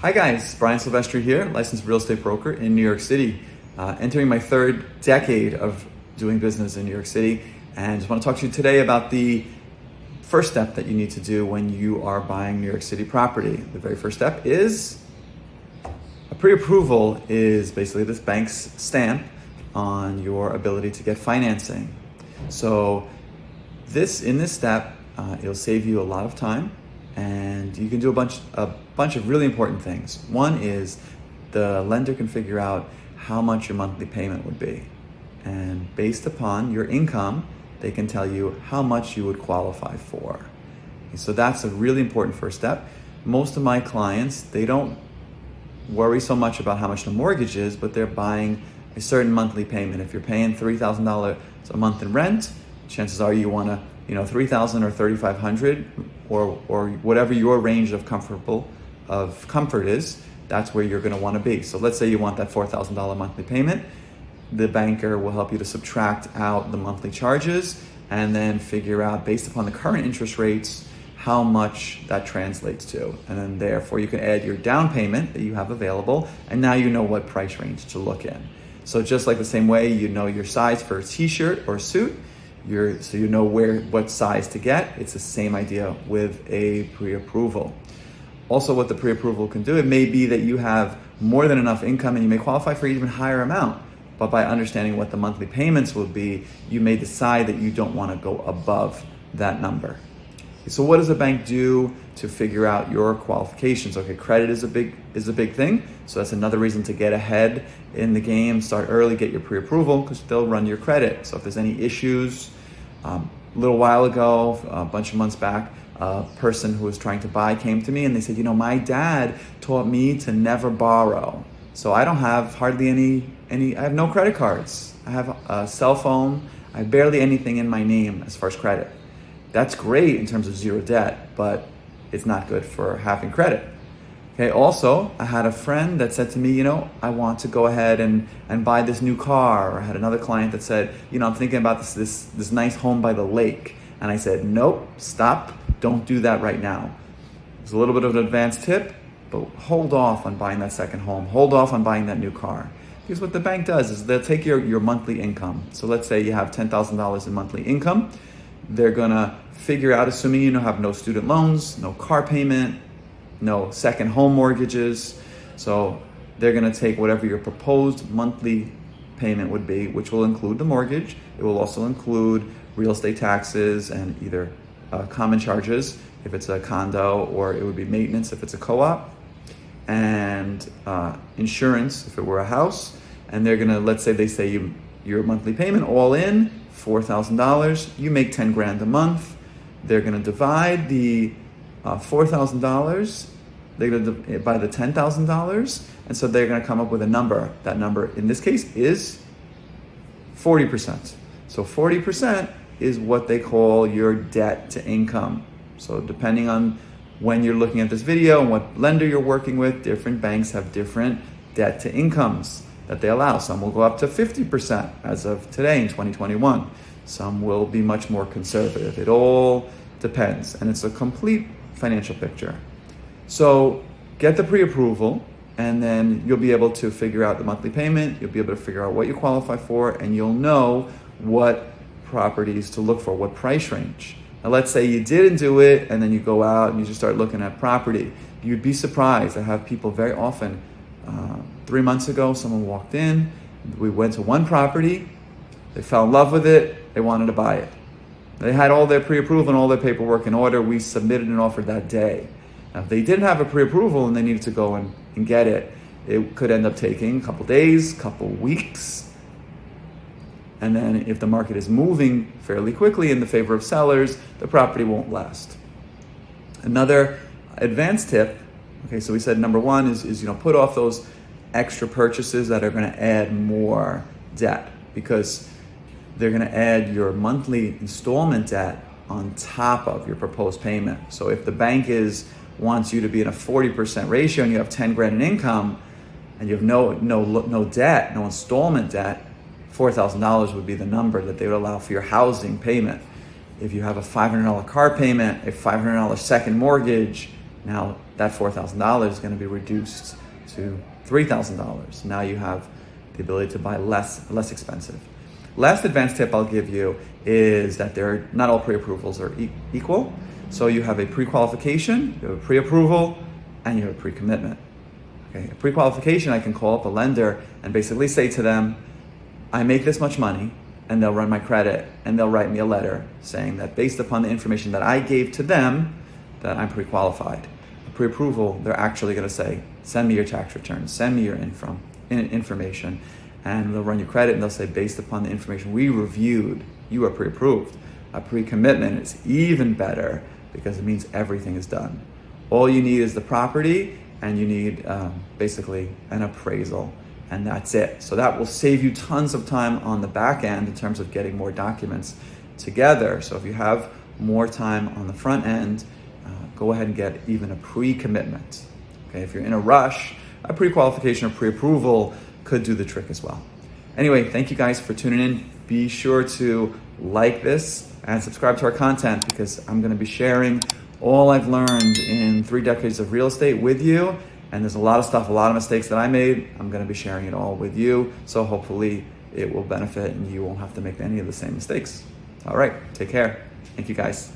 Hi guys, Brian Silvestry here, licensed real estate broker in New York City, entering my third decade of doing business in New York City, and just want to talk to you today about the first step that you need to do when you are buying New York City property. The very first step is a pre-approval is basically this bank's stamp on your ability to get financing. So in this step, it'll save you a lot of time, and you can do a bunch of really important things. One is the lender can figure out how much your monthly payment would be. And based upon your income, they can tell you how much you would qualify for. So that's a really important first step. Most of my clients, they don't worry so much about how much the mortgage is, but they're buying a certain monthly payment. If you're paying $3,000 a month in rent, chances are you want to, $3,000 or $3,500 or whatever your range of comfort is, that's where you're going to want to be. So let's say you want that $4,000 monthly payment. The banker will help you to subtract out the monthly charges and then figure out, based upon the current interest rates, how much that translates to. And then therefore you can add your down payment that you have available, and now you know what price range to look in. So just like the same way you know your size for a t-shirt or suit, so you know what size to get, it's the same idea with a pre-approval. Also, what the pre-approval can do, it may be that you have more than enough income and you may qualify for an even higher amount. But by understanding what the monthly payments will be, you may decide that you don't want to go above that number. So what does a bank do to figure out your qualifications? Okay, credit is a big thing. So that's another reason to get ahead in the game, start early, get your pre-approval, because they'll run your credit. So if there's any issues, a little while ago, a bunch of months back, a person who was trying to buy came to me and they said, my dad taught me to never borrow. So I don't have hardly I have no credit cards. I have a cell phone. I have barely anything in my name as far as credit. That's great in terms of zero debt, but it's not good for having credit. Okay. Also, I had a friend that said to me, I want to go ahead and buy this new car. Or I had another client that said, I'm thinking about this nice home by the lake. And I said, nope, stop. Don't do that right now. It's a little bit of an advanced tip, but hold off on buying that second home. Hold off on buying that new car. Because what the bank does is they'll take your monthly income. So let's say you have $10,000 in monthly income. They're gonna figure out, assuming you have no student loans, no car payment, no second home mortgages. So they're gonna take whatever your proposed monthly payment would be, which will include the mortgage. It will also include real estate taxes and either common charges if it's a condo, or it would be maintenance if it's a co-op, and insurance if it were a house. And they're gonna, let's say they say your monthly payment all in $4,000, you make 10 grand a month. They're gonna divide the $4,000 by the $10,000, and so they're gonna come up with a number. That number in this case is 40%. So 40% is what they call your debt to income. So depending on when you're looking at this video and what lender you're working with, different banks have different debt to incomes that they allow. Some will go up to 50% as of today in 2021. Some will be much more conservative. It all depends, and it's a complete financial picture. So get the pre-approval, and then you'll be able to figure out the monthly payment. You'll be able to figure out what you qualify for, and you'll know what properties to look for, what price range. Now let's say you didn't do it, and then you go out and you just start looking at property. You'd be surprised. I have people very often, 3 months ago, someone walked in, we went to one property, they fell in love with it, they wanted to buy it. They had all their pre-approval and all their paperwork in order. We submitted an offer that day. Now if they didn't have a pre-approval and they needed to go and get it, it could end up taking a couple days, couple weeks. And then if the market is moving fairly quickly in the favor of sellers, the property won't last. Another advanced tip, okay, so we said number one is put off those extra purchases that are gonna add more debt, because they're gonna add your monthly installment debt on top of your proposed payment. So if the bank wants you to be in a 40% ratio and you have 10 grand in income and you have no debt, no installment debt, $4,000 would be the number that they would allow for your housing payment. If you have a $500 car payment, a $500 second mortgage, now that $4,000 is going to be reduced to $3,000. Now you have the ability to buy less expensive. Last advanced tip I'll give you is that not all pre-approvals are equal. So you have a pre-qualification, you have a pre-approval, and you have a pre-commitment. Okay, a pre-qualification, I can call up a lender and basically say to them, I make this much money, and they'll run my credit, and they'll write me a letter saying that based upon the information that I gave to them, that I'm pre-qualified. A pre-approval, they're actually going to say, send me your tax returns, send me your information, and they'll run your credit, and they'll say, based upon the information we reviewed, you are pre-approved. A pre-commitment is even better because it means everything is done. All you need is the property, and you need basically an appraisal, and that's it. So that will save you tons of time on the back end in terms of getting more documents together. So if you have more time on the front end, go ahead and get even a pre-commitment. Okay, if you're in a rush, a pre-qualification or pre-approval could do the trick as well. Anyway, thank you guys for tuning in. Be sure to like this and subscribe to our content, because I'm going to be sharing all I've learned in 3 decades of real estate with you. And there's a lot of stuff, a lot of mistakes that I made. I'm going to be sharing it all with you. So hopefully it will benefit and you won't have to make any of the same mistakes. All right, take care. Thank you guys.